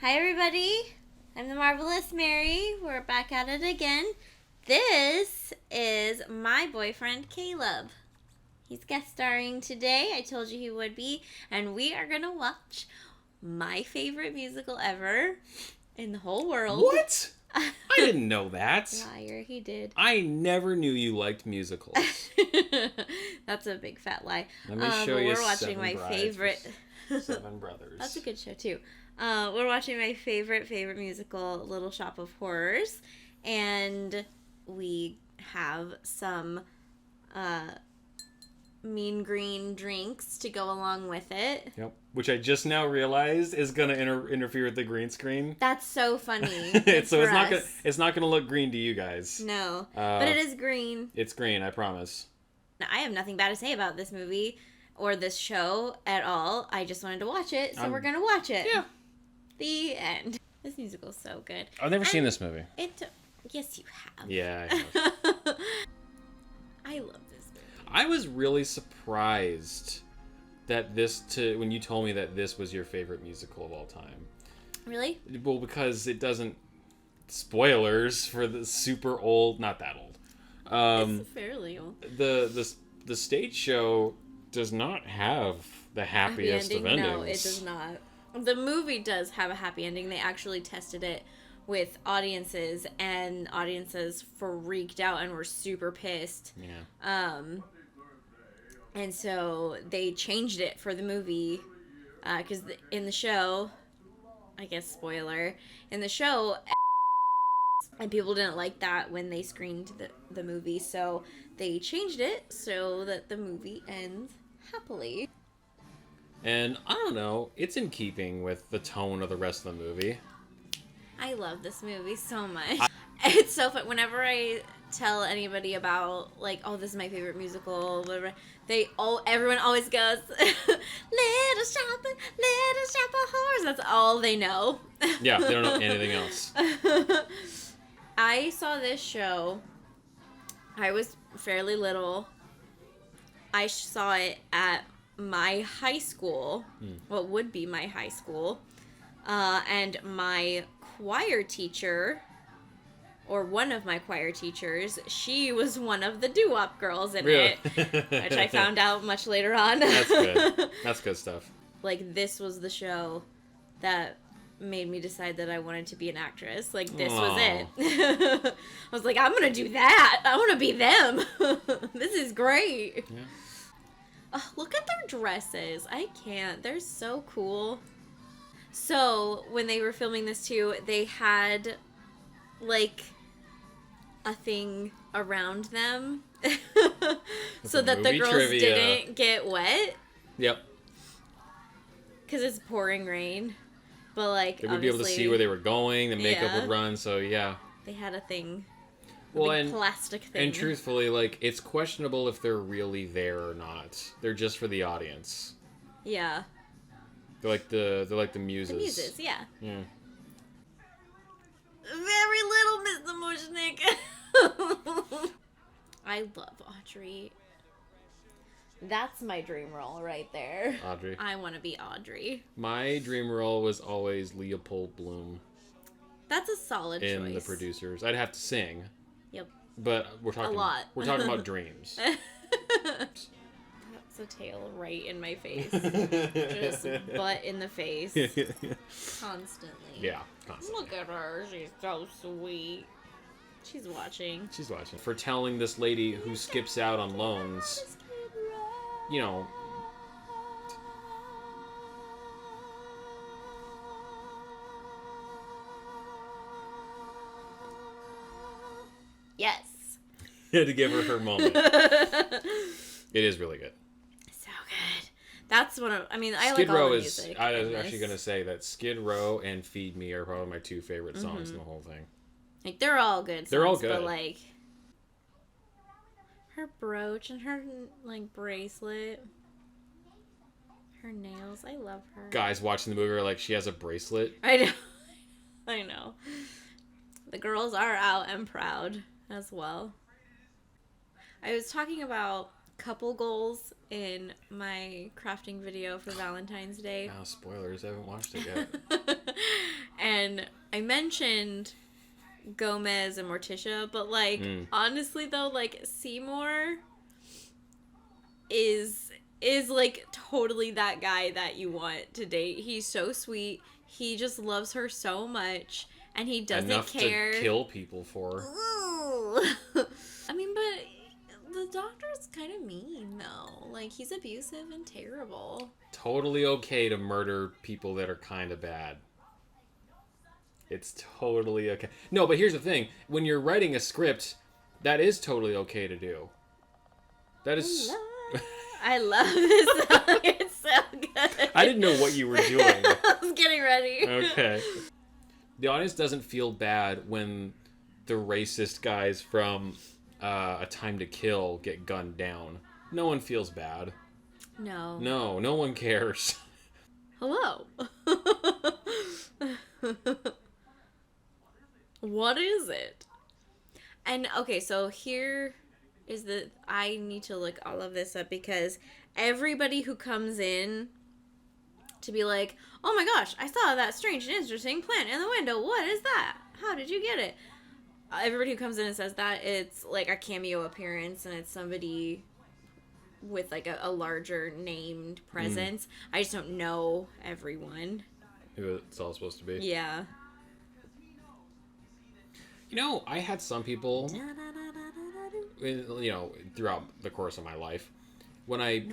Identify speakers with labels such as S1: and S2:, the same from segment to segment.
S1: Hi everybody, I'm the Marvelous Mary. We're back at it again. This is my boyfriend Caleb. He's guest starring today. I told you he would be. And we are going to watch my favorite musical ever in the whole world.
S2: What? I didn't know that.
S1: Liar, he did.
S2: I never knew you liked musicals.
S1: That's a big fat lie.
S2: Let me show you
S1: we're watching
S2: Seven
S1: my
S2: Brides
S1: favorite...
S2: Seven Brothers.
S1: That's a good show too. We're watching my favorite musical, Little Shop of Horrors, and we have some mean green drinks to go along with it.
S2: Yep. Which I just now realized is gonna interfere with the green screen.
S1: That's so funny.
S2: So it's not gonna look green to you guys.
S1: No, but it is green.
S2: It's green, I promise.
S1: I have nothing bad to say about this movie or this show at all. I just wanted to watch it, so we're gonna watch it.
S2: Yeah.
S1: The end. This musical's so good.
S2: I've never seen this movie.
S1: Yes, you have.
S2: Yeah, I have.
S1: I love this movie.
S2: I was really surprised that when you told me that this was your favorite musical of all time.
S1: Really?
S2: Well, because it doesn't. Spoilers for the super old, not that old.
S1: It's fairly old.
S2: The stage show does not have the happiest of endings.
S1: No, it does not. The movie does have a happy ending. They actually tested it with audiences, and audiences freaked out and were super pissed.
S2: Yeah.
S1: And so they changed it for the movie, because in the show, I guess spoiler, in the show, and people didn't like that when they screened the movie, so they changed it so that the movie ends happily.
S2: And I don't know, it's in keeping with the tone of the rest of the movie.
S1: I love this movie so much. It's so fun. Whenever I tell anybody about, like, oh, this is my favorite musical, whatever, everyone always goes, Little Shop of Horrors. That's all they know.
S2: Yeah, they don't know anything else.
S1: I saw this show. I was fairly little. I saw it at my high school, what would be my high school, and my choir teacher, or one of my choir teachers, she was one of the doo-wop girls in it, which I found out much later on.
S2: That's good. That's good stuff.
S1: Like, this was the show that made me decide that I wanted to be an actress. Like, this was it. I was like, I'm gonna do that. I want to be them. This is great.
S2: Yeah.
S1: Oh, look at their dresses. I can't. They're so cool. So, when they were filming this too, they had, like, a thing around them so that the girls didn't get wet.
S2: Yep.
S1: Because it's pouring rain. But, like,
S2: they would be able to see where they were going, the makeup would run, so yeah.
S1: They had a thing.
S2: Well,
S1: Plastic thing.
S2: And truthfully, like, it's questionable if they're really there or not. They're just for the audience.
S1: Yeah.
S2: They're like the muses.
S1: The muses, yeah.
S2: Yeah.
S1: Very little Miss Mushnick. I love Audrey. That's my dream role right there.
S2: Audrey.
S1: I want to be Audrey.
S2: My dream role was always Leopold Bloom.
S1: That's a solid choice.
S2: In The Producers. I'd have to sing.
S1: Yep.
S2: But we're talking
S1: a lot.
S2: We're talking about dreams.
S1: That's a tail right in my face. Just butt in the face. Constantly.
S2: Yeah, constantly.
S1: Look at her. She's so sweet. She's watching.
S2: She's watching. For telling this lady who skips out on loans, you know,
S1: yes.
S2: You had to give her her moment. It is really good.
S1: So good. That's one of, I mean, I
S2: Skid
S1: like all
S2: Row
S1: the
S2: is,
S1: music.
S2: I was actually going to say that Skid Row and Feed Me are probably my two favorite songs in the whole thing.
S1: Like, they're all good songs.
S2: They're all good.
S1: But, like, her brooch and her, like, bracelet. Her nails. I love her.
S2: Guys watching the movie are like, she has a bracelet.
S1: I know. I know. The girls are out and proud as well. I was talking about couple goals in my crafting video for Valentine's Day.
S2: Oh, spoilers. I haven't watched it yet.
S1: I mentioned Gomez and Morticia, but like honestly though, like Seymour is like totally that guy that you want to date. He's so sweet. He just loves her so much, and he doesn't
S2: Enough
S1: care.
S2: to kill people for.
S1: Ooh. I mean, but the doctor's kind of mean though. Like he's abusive and terrible.
S2: Totally okay to murder people that are kind of bad. It's totally okay. No, but here's the thing. When you're writing a script, that is totally okay to do. That is...
S1: I love this song. It's so good.
S2: I didn't know what you were doing.
S1: I was getting ready.
S2: Okay. The audience doesn't feel bad when the racist guys from A Time to Kill get gunned down. No one feels bad.
S1: No.
S2: No one cares.
S1: Hello. What is it? And okay, so here is I need to look all of this up because everybody who comes in to be like, oh my gosh, I saw that strange and interesting plant in the window. What is that? How did you get it? Everybody who comes in and says that, it's like a cameo appearance and it's somebody with like a larger named presence. I just don't know everyone.
S2: Who it's all supposed to be.
S1: Yeah.
S2: You know, I had some people, you know, throughout the course of my life, when I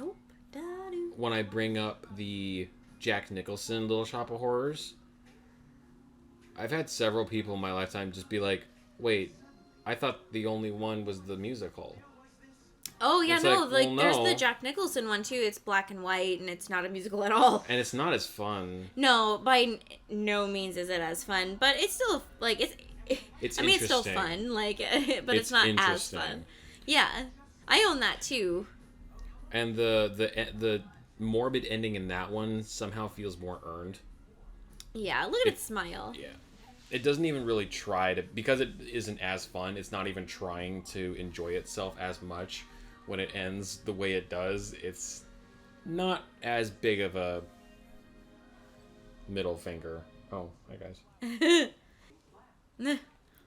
S2: bring up the Jack Nicholson Little Shop of Horrors, I've had several people in my lifetime just be like, wait, I thought the only one was the musical.
S1: Oh, yeah,
S2: it's
S1: no,
S2: like, well,
S1: there's
S2: no.
S1: the Jack Nicholson one, too. It's black and white, and it's not a musical at all.
S2: And it's not as fun.
S1: No, by no means is it as fun, but it's still, like,
S2: It's
S1: I mean, it's still
S2: interesting.
S1: fun, like, but it's not as
S2: interesting.
S1: fun. Yeah, I own that, too.
S2: And the morbid ending in that one somehow feels more earned.
S1: Yeah, look at its smile.
S2: Yeah. It doesn't even really try to, because it isn't as fun, it's not even trying to enjoy itself as much when it ends the way it does. It's not as big of a middle finger. Oh, hi guys.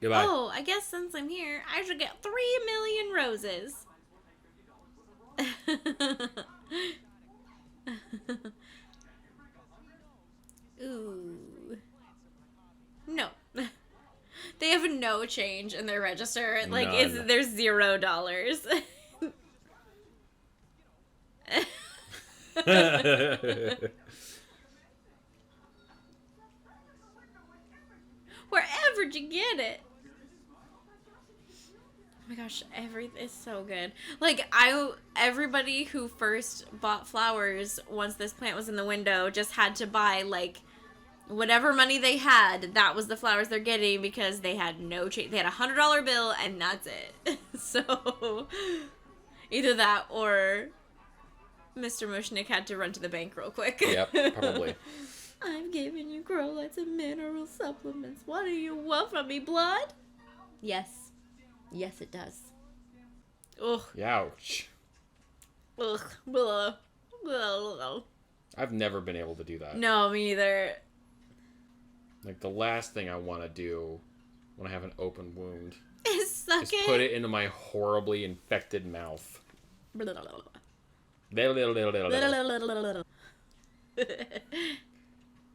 S2: Goodbye.
S1: Oh, I guess since I'm here, I should get 3 million roses. Ooh. No. They have no change in their register. Like,
S2: None.
S1: there's $0. Wherever'd you get it? Oh my gosh, it's so good. Like, everybody who first bought flowers once this plant was in the window just had to buy, like, whatever money they had, that was the flowers they're getting because they had no change. They had $100 bill and that's it. So, either that or Mr. Mushnick had to run to the bank real quick.
S2: Yep, probably.
S1: I've given you Growlites and mineral supplements. What do you want from me, blood? Yes. Yes, it does. Ugh.
S2: Ouch.
S1: Ugh. Blah. Blah, blah.
S2: I've never been able to do that.
S1: No, me neither.
S2: Like, the last thing I want to do when I have an open wound
S1: Suck
S2: is
S1: it.
S2: put it into my horribly infected mouth.
S1: Blah, blah, blah,
S2: You
S1: blah.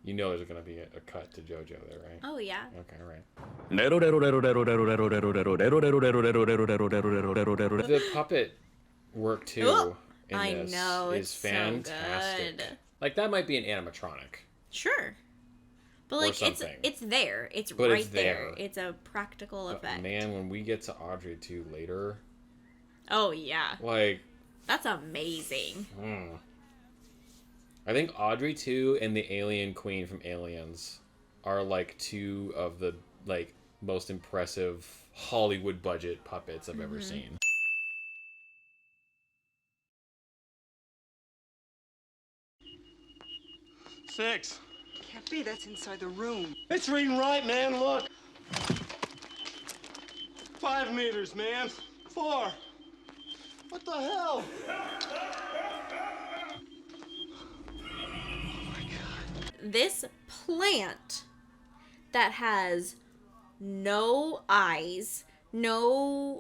S2: know there's going to be a cut to JoJo there, right?
S1: Oh, yeah.
S2: Okay, right. The puppet work, too,
S1: Oh,
S2: in
S1: I
S2: this
S1: know,
S2: is
S1: it's so
S2: fantastic.
S1: good.
S2: Like, that might be an animatronic.
S1: Sure. But,
S2: Or
S1: like,
S2: something.
S1: it's there. It's
S2: But
S1: right
S2: it's
S1: there.
S2: there.
S1: It's a practical
S2: But,
S1: effect.
S2: man, when we get to Audrey 2 later,
S1: Oh, yeah.
S2: like...
S1: That's amazing.
S2: I think Audrey 2 and the Alien Queen from Aliens are, like, two of the, like, most impressive Hollywood budget puppets I've ever seen.
S3: Six.
S4: Can't be, that's inside the room.
S3: It's reading right, man, look. 5 meters, man. 4. What the hell?
S1: This plant that has no eyes, nothing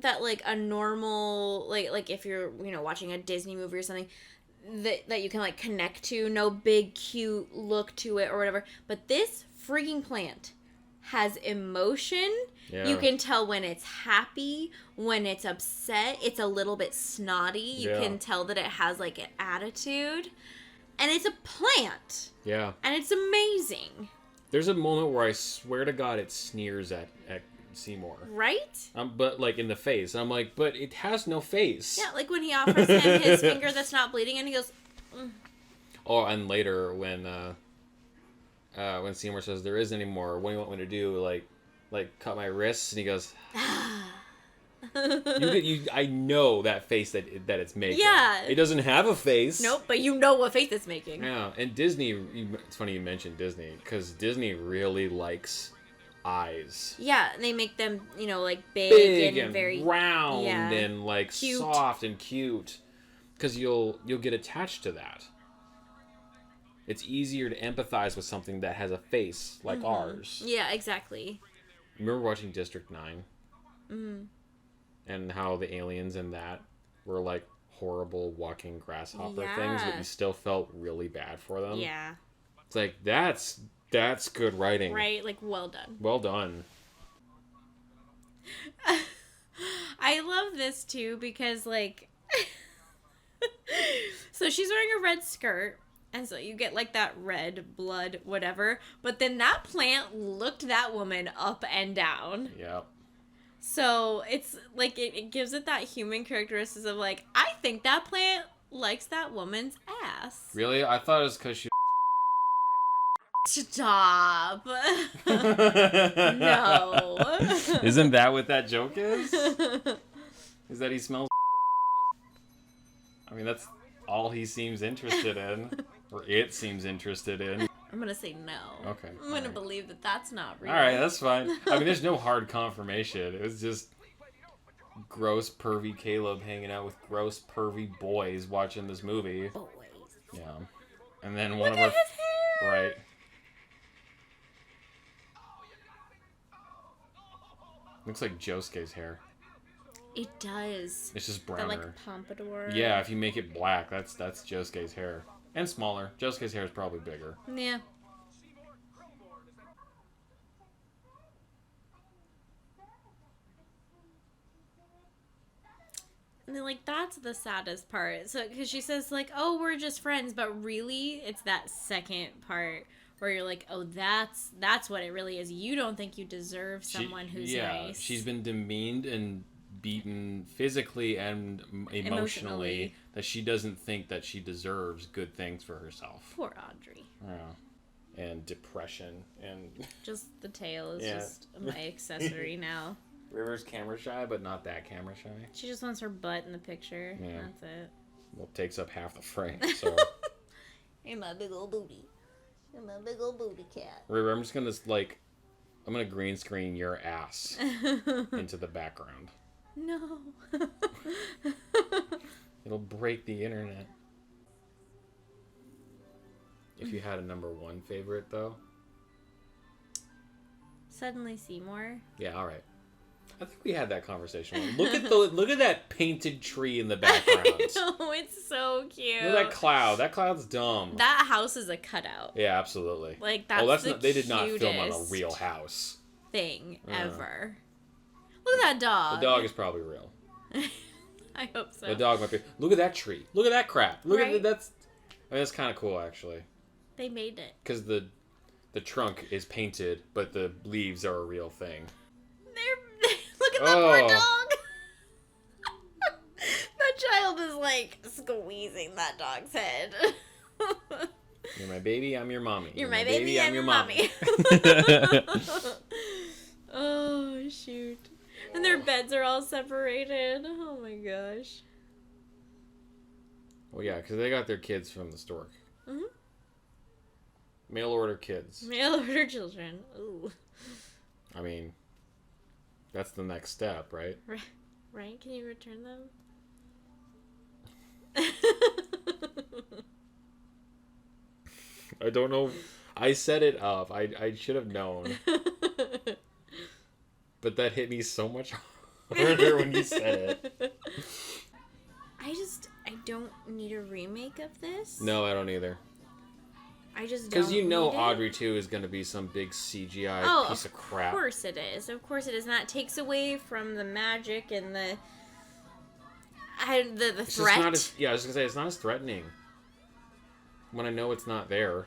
S1: that like a normal like if you're watching a Disney movie or something that you can like connect to, no big cute look to it or whatever. But this freaking plant has emotion.
S2: Yeah.
S1: You can tell when it's happy, when it's upset. It's a little bit snotty. You can tell that it has like an attitude. And it's a plant.
S2: Yeah.
S1: And it's amazing.
S2: There's a moment where I swear to God it sneers at Seymour.
S1: Right?
S2: But like in the face. I'm like, but it has no face.
S1: Yeah, like when he offers him his finger that's not bleeding and he goes,
S2: Oh, and later when Seymour says there isn't anymore, what do you want me to do? Like cut my wrists? And he goes, I know that face that it's making.
S1: Yeah.
S2: It doesn't have a face.
S1: nope, but you know what face it's making.
S2: Yeah, and Disney, it's funny you mentioned Disney, because Disney really likes eyes.
S1: Yeah, they make them, like big and very
S2: round
S1: yeah,
S2: and like
S1: cute.
S2: soft and cute, because you'll get attached to that. It's easier to empathize with something that has a face like ours.
S1: Yeah, exactly.
S2: Remember watching District 9? Mm-hmm. And how the aliens in that were like horrible walking grasshopper things, but you still felt really bad for them.
S1: Yeah.
S2: It's like, that's good writing.
S1: Right? Like, well done.
S2: Well done.
S1: I love this, too, because, like... so she's wearing a red skirt, and so you get, like, that red blood, whatever. But then that plant looked that woman up and down.
S2: Yeah.
S1: So it's, like, it gives it that human characteristics of, like, I think that plant likes that woman's ass.
S2: Really? I thought it was because she...
S1: Stop. No.
S2: Isn't that what that joke is? Is that he smells... I mean, that's all he seems interested in. Or it seems interested in.
S1: I'm going to say no.
S2: Okay.
S1: I'm going to believe that that's not real.
S2: Alright, that's fine. I mean, there's no hard confirmation. It was just gross, pervy Caleb hanging out with gross, pervy boys watching this movie.
S1: Boys.
S2: Yeah. And then one
S1: Look
S2: of
S1: at
S2: our...
S1: his hair.
S2: Right. Looks like Josuke's hair.
S1: It does.
S2: It's just
S1: The,
S2: browner.
S1: like, pompadour.
S2: Yeah, if you make it black, that's Josuke's hair. And smaller. Josuke's hair is probably bigger.
S1: Yeah. And then, like, that's the saddest part. So, because she says, like, oh, we're just friends. But really, it's that second part where you're like, oh, that's what it really is. You don't think you deserve someone who's nice.
S2: She's been demeaned and beaten physically and emotionally that she doesn't think that she deserves good things for herself.
S1: Poor Audrey.
S2: Yeah. And depression and...
S1: Just the tail is
S2: Yeah.
S1: just my accessory now.
S2: River's camera shy, but not that camera shy.
S1: She just wants her butt in the picture.
S2: Yeah.
S1: That's it.
S2: Well, it takes up half the frame, so...
S1: Hey, my big old booty. Hey, my big old booty cat.
S2: River, I'm just gonna, like... I'm gonna green screen your ass into the background.
S1: No.
S2: It'll break the internet. If you had a number one favorite, though?
S1: Suddenly Seymour.
S2: Yeah, all right. I think we had that conversation. Look at that painted tree in the background.
S1: No, it's so cute.
S2: Look at that cloud. That cloud's dumb.
S1: That house is a cutout.
S2: Yeah, absolutely.
S1: Like, that's the
S2: not. They did not film on a
S1: cutest
S2: real house.
S1: thing ever. Look at that dog.
S2: The dog is probably real.
S1: I hope so.
S2: The dog might be. Look at that tree. Look at that crap. Look
S1: Right?
S2: at that's. I mean, that's kind of cool actually.
S1: They made it.
S2: Because the trunk is painted, but the leaves are a real thing.
S1: Look at that poor
S2: Oh.
S1: dog. That child is like squeezing that dog's head.
S2: You're my baby, I'm your mommy.
S1: You're my baby, I'm your mommy. Oh, shoot. And their beds are all separated. Oh my gosh.
S2: Well, yeah, because they got their kids from the stork.
S1: Mhm.
S2: Mail order kids.
S1: Mail order children. Ooh.
S2: I mean, that's the next step, right?
S1: Right? Can you return them?
S2: I don't know. I set it up. I should have known. But that hit me so much harder when you said it.
S1: I don't need a remake of this.
S2: No, I don't either.
S1: I just don't.
S2: Because you know
S1: need it.
S2: Audrey 2 is going to be some big CGI piece of crap.
S1: Of course it is. Of course it is. And that takes away from the magic and the
S2: It's
S1: threat.
S2: just not as, I was going to say, it's not as threatening. When I know it's not there.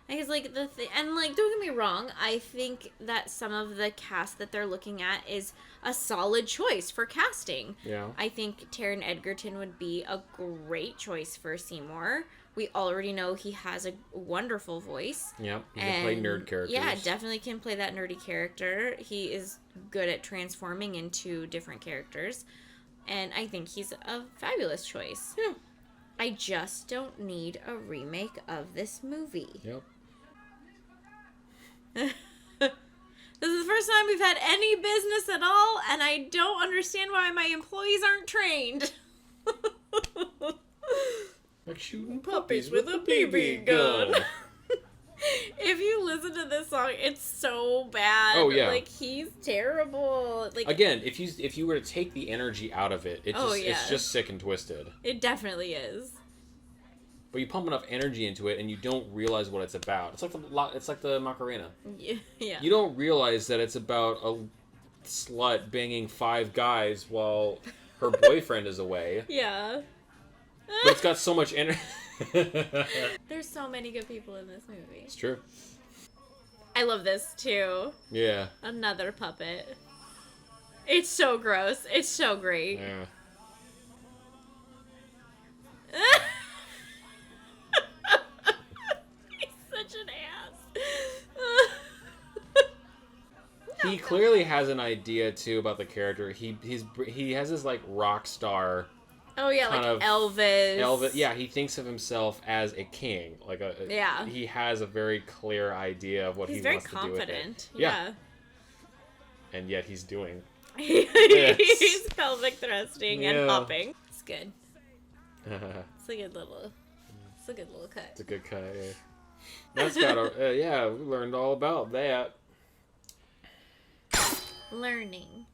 S1: Because, like, don't get me wrong, I think that some of the cast that they're looking at is a solid choice for casting.
S2: Yeah.
S1: I think Taron Egerton would be a great choice for Seymour. We already know he has a wonderful voice.
S2: Yep, he can play nerd characters.
S1: Yeah, definitely can play that nerdy character. He is good at transforming into different characters. And I think he's a fabulous choice.
S2: Yeah.
S1: I just don't need a remake of this movie.
S2: Yep.
S1: This is the first time we've had any business at all, and I don't understand why my employees aren't trained.
S2: Like shooting puppies with a BB gun.
S1: If you listen to this song, it's so bad.
S2: Oh, yeah.
S1: Like, he's terrible. Like,
S2: Again, if you were to take the energy out of it,
S1: yeah.
S2: it's just sick and twisted.
S1: It definitely is.
S2: But you pump enough energy into it, and you don't realize what it's about. It's like the Macarena.
S1: Yeah.
S2: You don't realize that it's about a slut banging 5 guys while her boyfriend is away.
S1: Yeah.
S2: But it's got so much energy.
S1: There's so many good people in this movie.
S2: It's true.
S1: I love this, too.
S2: Yeah.
S1: Another puppet. It's so gross. It's so great.
S2: Yeah.
S1: He's such an ass.
S2: He clearly has an idea too about the character. He has this like rock star.
S1: Oh yeah,
S2: kind
S1: like
S2: of
S1: Elvis.
S2: Yeah, he thinks of himself as a king.
S1: Yeah.
S2: He has a very clear idea of what he wants to do with it.
S1: He's very confident.
S2: Yeah. And yet he's doing.
S1: He's pelvic thrusting and
S2: Yeah.
S1: hopping. It's good.
S2: It's
S1: It's a good little cut.
S2: a good cut. Yeah. That's got a yeah. We learned all about that.
S1: Learning.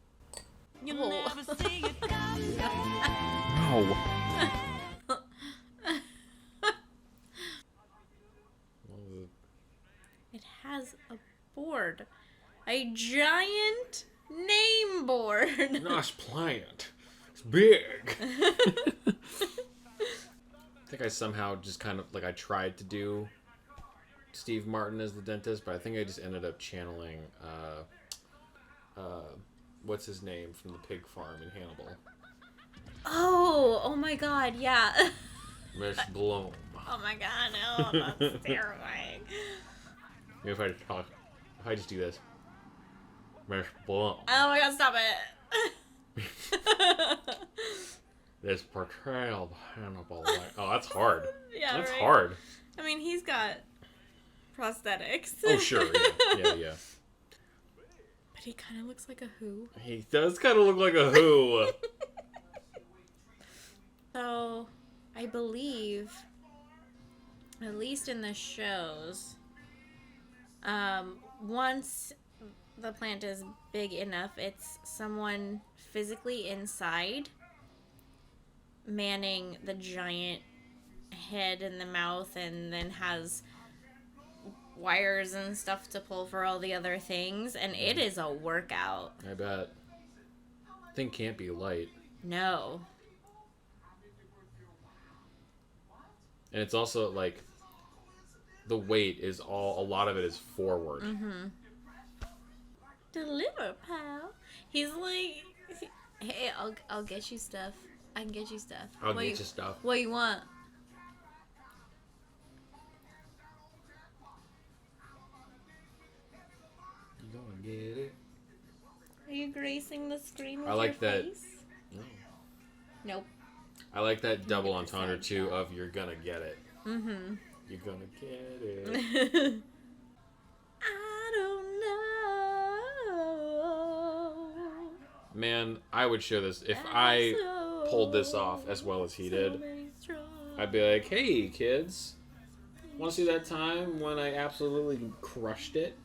S5: You'll never see it.
S2: No.
S1: It has a board. A giant name board.
S2: Nice plant. It's big. I think I somehow just kind of I tried to do Steve Martin as the dentist, but I think I just ended up channeling what's his name from the pig farm in Hannibal?
S1: Oh my god, yeah.
S2: Miss Bloom.
S1: Oh my god, no, that's terrifying.
S2: If I just do this. Miss Bloom.
S1: Oh my god, stop it.
S2: This portrayal of Hannibal. Oh, that's hard.
S1: Yeah,
S2: That's
S1: right?
S2: hard.
S1: I mean, he's got prosthetics.
S2: Oh, sure. Yeah.
S1: But he kind of looks like a who.
S2: He does kind of look like a who.
S1: So, I believe, at least in the shows, once the plant is big enough, it's someone physically inside manning the giant head and the mouth, and then has wires and stuff to pull for all the other things, and it is a workout.
S2: I bet. Thing can't be light.
S1: No.
S2: And it's also the weight is a lot of it is forward.
S1: Mm-hmm. Deliver, pal. He's like, hey, I'll get you stuff. I can get you stuff.
S2: I'll get you stuff.
S1: What you want?
S2: You gonna get it?
S1: Are you gracing the screen with
S2: I like
S1: your
S2: that.
S1: face?
S2: No.
S1: Nope.
S2: I like that double
S1: get the
S2: entendre
S1: side
S2: too
S1: shot.
S2: of you're gonna get it.
S1: Mm-hmm.
S2: You're gonna get it.
S1: I don't know.
S2: Man, I would show this if I pulled this off as well as he did. I'd be like, hey kids, Want to see that time when I absolutely crushed it?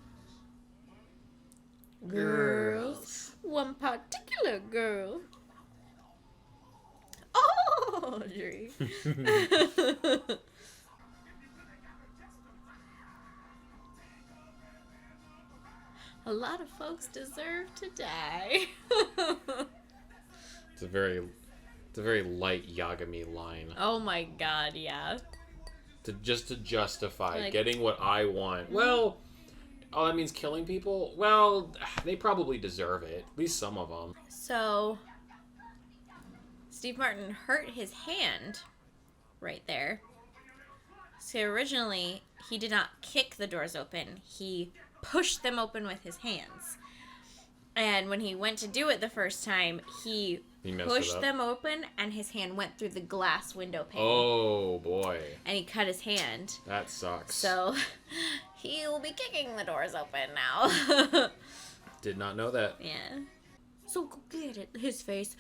S1: Girls. One particular girl. Audrey. A lot of folks deserve to die.
S2: It's a very light Yagami line.
S1: Oh my god, yeah.
S2: To justify
S1: Like-
S2: getting what I want. Well, oh, that means killing people? Well, they probably deserve it. At least some of them.
S1: So, Steve Martin hurt his hand right there. So originally, he did not kick the doors open. He pushed them open with his hands. And when he went to do it the first time, he
S2: messed it
S1: pushed
S2: up.
S1: them open and his hand went through the glass window pane.
S2: Oh, boy.
S1: And he cut his hand.
S2: That sucks.
S1: So, he will be kicking the doors open now.
S2: Did not know that.
S1: Yeah. So go get it. His face.